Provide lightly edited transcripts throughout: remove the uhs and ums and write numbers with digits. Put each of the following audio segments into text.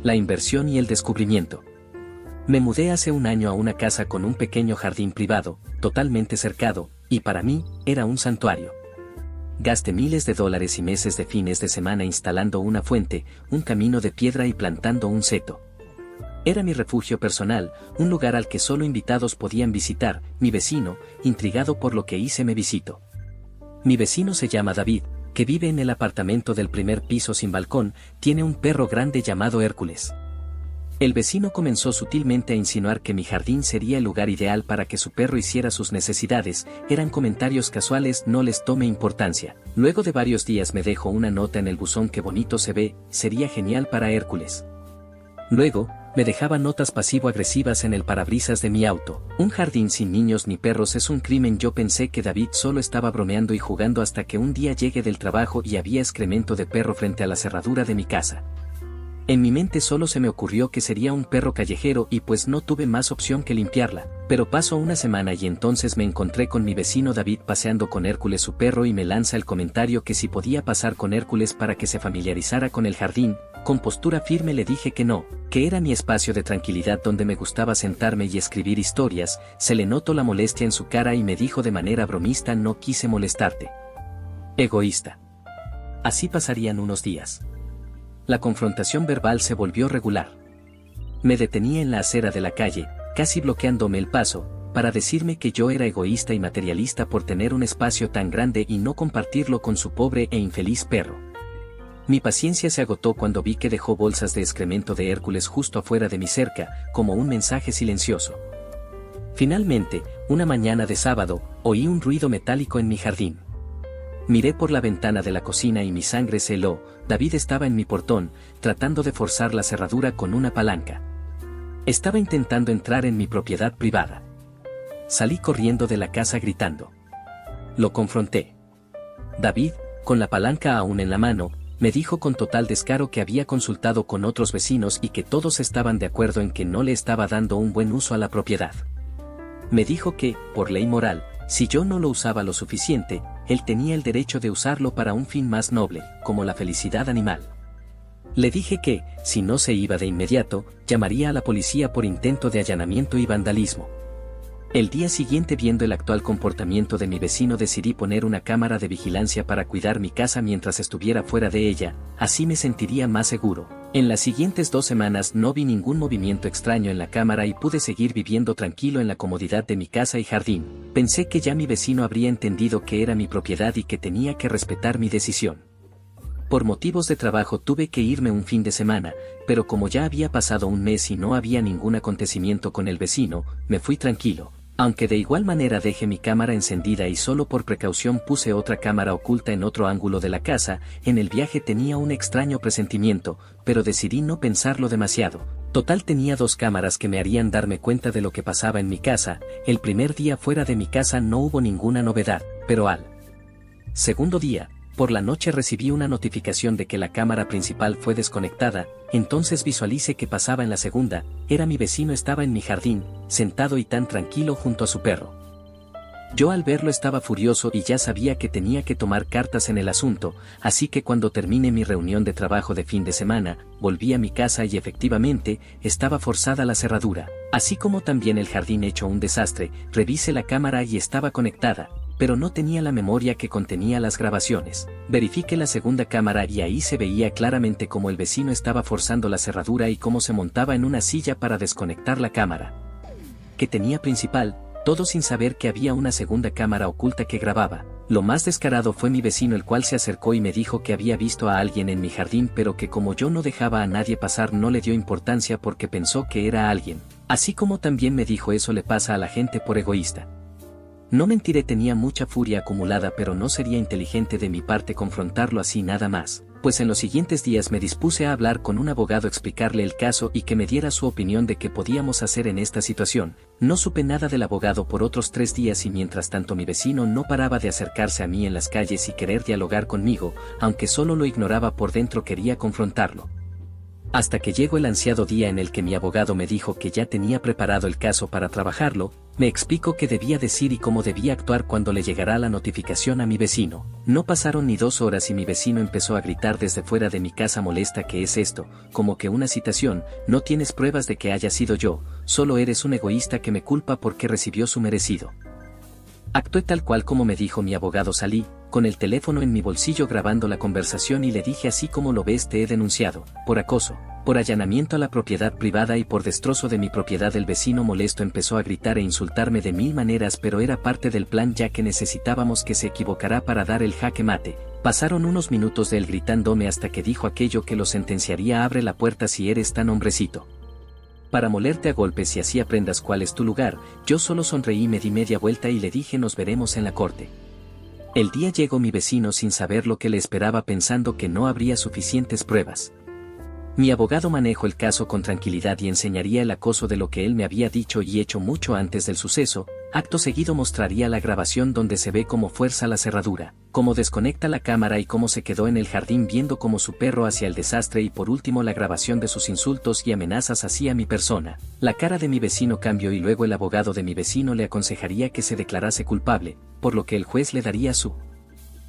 la inversión y el descubrimiento. Me mudé hace un año a una casa con un pequeño jardín privado, totalmente cercado, y para mí, era un santuario. Gasté miles de dólares y meses de fines de semana instalando una fuente, un camino de piedra y plantando un seto. Era mi refugio personal, un lugar al que solo invitados podían visitar. Mi vecino, intrigado por lo que hice, me visitó. Mi vecino se llama David, que vive en el apartamento del primer piso sin balcón, tiene un perro grande llamado Hércules. El vecino comenzó sutilmente a insinuar que mi jardín sería el lugar ideal para que su perro hiciera sus necesidades. Eran comentarios casuales, no les tome importancia. Luego de varios días me dejó una nota en el buzón: qué bonito se ve, sería genial para Hércules. Luego, me dejaba notas pasivo-agresivas en el parabrisas de mi auto. Un jardín sin niños ni perros es un crimen. Yo pensé que David solo estaba bromeando y jugando hasta que un día llegué del trabajo y había excremento de perro frente a la cerradura de mi casa. En mi mente solo se me ocurrió que sería un perro callejero y pues no tuve más opción que limpiarla. Pero pasó una semana y entonces me encontré con mi vecino David paseando con Hércules, su perro, y me lanza el comentario que si podía pasar con Hércules para que se familiarizara con el jardín. Con postura firme le dije que no, que era mi espacio de tranquilidad donde me gustaba sentarme y escribir historias. Se le notó la molestia en su cara y me dijo de manera bromista: no quise molestarte. Egoísta. Así pasarían unos días. La confrontación verbal se volvió regular. Me detenía en la acera de la calle, casi bloqueándome el paso, para decirme que yo era egoísta y materialista por tener un espacio tan grande y no compartirlo con su pobre e infeliz perro. Mi paciencia se agotó cuando vi que dejó bolsas de excremento de Hércules justo afuera de mi cerca, como un mensaje silencioso. Finalmente, una mañana de sábado, oí un ruido metálico en mi jardín. Miré por la ventana de la cocina y mi sangre se heló. David estaba en mi portón, tratando de forzar la cerradura con una palanca. Estaba intentando entrar en mi propiedad privada. Salí corriendo de la casa gritando. Lo confronté. David, con la palanca aún en la mano, me dijo con total descaro que había consultado con otros vecinos y que todos estaban de acuerdo en que no le estaba dando un buen uso a la propiedad. Me dijo que, por ley moral, si yo no lo usaba lo suficiente, él tenía el derecho de usarlo para un fin más noble, como la felicidad animal. Le dije que, si no se iba de inmediato, llamaría a la policía por intento de allanamiento y vandalismo. El día siguiente, viendo el actual comportamiento de mi vecino, decidí poner una cámara de vigilancia para cuidar mi casa mientras estuviera fuera de ella, así me sentiría más seguro. En las siguientes 2 semanas no vi ningún movimiento extraño en la cámara y pude seguir viviendo tranquilo en la comodidad de mi casa y jardín. Pensé que ya mi vecino habría entendido que era mi propiedad y que tenía que respetar mi decisión. Por motivos de trabajo tuve que irme un fin de semana, pero como ya había pasado un mes y no había ningún acontecimiento con el vecino, me fui tranquilo. Aunque de igual manera dejé mi cámara encendida y solo por precaución puse otra cámara oculta en otro ángulo de la casa. En el viaje tenía un extraño presentimiento, pero decidí no pensarlo demasiado. Total, tenía 2 cámaras que me harían darme cuenta de lo que pasaba en mi casa. El primer día fuera de mi casa no hubo ninguna novedad, pero al segundo día, por la noche, recibí una notificación de que la cámara principal fue desconectada. Entonces visualicé qué pasaba en la segunda. Era mi vecino, estaba en mi jardín, sentado y tan tranquilo junto a su perro. Yo al verlo estaba furioso y ya sabía que tenía que tomar cartas en el asunto, así que cuando terminé mi reunión de trabajo de fin de semana, volví a mi casa y efectivamente, estaba forzada la cerradura, así como también el jardín hecho un desastre. Revisé la cámara y estaba conectada, pero no tenía la memoria que contenía las grabaciones. Verifiqué la segunda cámara y ahí se veía claramente cómo el vecino estaba forzando la cerradura y cómo se montaba en una silla para desconectar la cámara que tenía principal, todo sin saber que había una segunda cámara oculta que grababa. Lo más descarado fue mi vecino, el cual se acercó y me dijo que había visto a alguien en mi jardín, pero que como yo no dejaba a nadie pasar no le dio importancia porque pensó que era alguien. Así como también me dijo: eso le pasa a la gente por egoísta. No mentiré, tenía mucha furia acumulada, pero no sería inteligente de mi parte confrontarlo así nada más, pues en los siguientes días me dispuse a hablar con un abogado, explicarle el caso y que me diera su opinión de qué podíamos hacer en esta situación. No supe nada del abogado por otros 3 días y mientras tanto mi vecino no paraba de acercarse a mí en las calles y querer dialogar conmigo, aunque solo lo ignoraba por dentro, quería confrontarlo. Hasta que llegó el ansiado día en el que mi abogado me dijo que ya tenía preparado el caso para trabajarlo, me explicó qué debía decir y cómo debía actuar cuando le llegara la notificación a mi vecino. No pasaron ni 2 horas y mi vecino empezó a gritar desde fuera de mi casa molesta: ¿qué es esto? Como que una citación, no tienes pruebas de que haya sido yo, solo eres un egoísta que me culpa porque recibió su merecido. Actué tal cual como me dijo mi abogado. Salí, con el teléfono en mi bolsillo grabando la conversación, y le dije: así como lo ves, te he denunciado, por acoso, por allanamiento a la propiedad privada y por destrozo de mi propiedad. El vecino molesto empezó a gritar e insultarme de 1000 maneras, pero era parte del plan, ya que necesitábamos que se equivocara para dar el jaque mate. Pasaron unos minutos de él gritándome hasta que dijo aquello que lo sentenciaría: abre la puerta si eres tan hombrecito para molerte a golpes y así aprendas cuál es tu lugar. Yo solo sonreí, me di media vuelta y le dije: nos veremos en la corte. El día llegó mi vecino sin saber lo que le esperaba, pensando que no habría suficientes pruebas. Mi abogado manejó el caso con tranquilidad y enseñaría el acoso de lo que él me había dicho y hecho mucho antes del suceso. Acto seguido mostraría la grabación donde se ve cómo fuerza la cerradura, cómo desconecta la cámara y cómo se quedó en el jardín viendo cómo su perro hacía el desastre, y por último la grabación de sus insultos y amenazas hacia mi persona. La cara de mi vecino cambió y luego el abogado de mi vecino le aconsejaría que se declarase culpable, por lo que el juez le daría su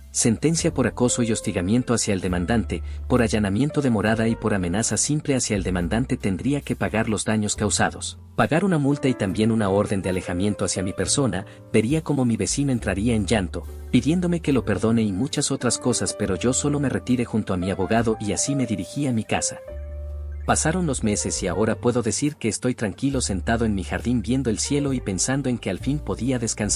sentencia por acoso y hostigamiento hacia el demandante, por allanamiento de morada y por amenaza simple hacia el demandante tendría que pagar los daños causados, pagar una multa y también una orden de alejamiento hacia mi persona. Vería cómo mi vecino entraría en llanto, pidiéndome que lo perdone y muchas otras cosas, pero yo solo me retiré junto a mi abogado y así me dirigí a mi casa. Pasaron los meses y ahora puedo decir que estoy tranquilo sentado en mi jardín viendo el cielo y pensando en que al fin podía descansar.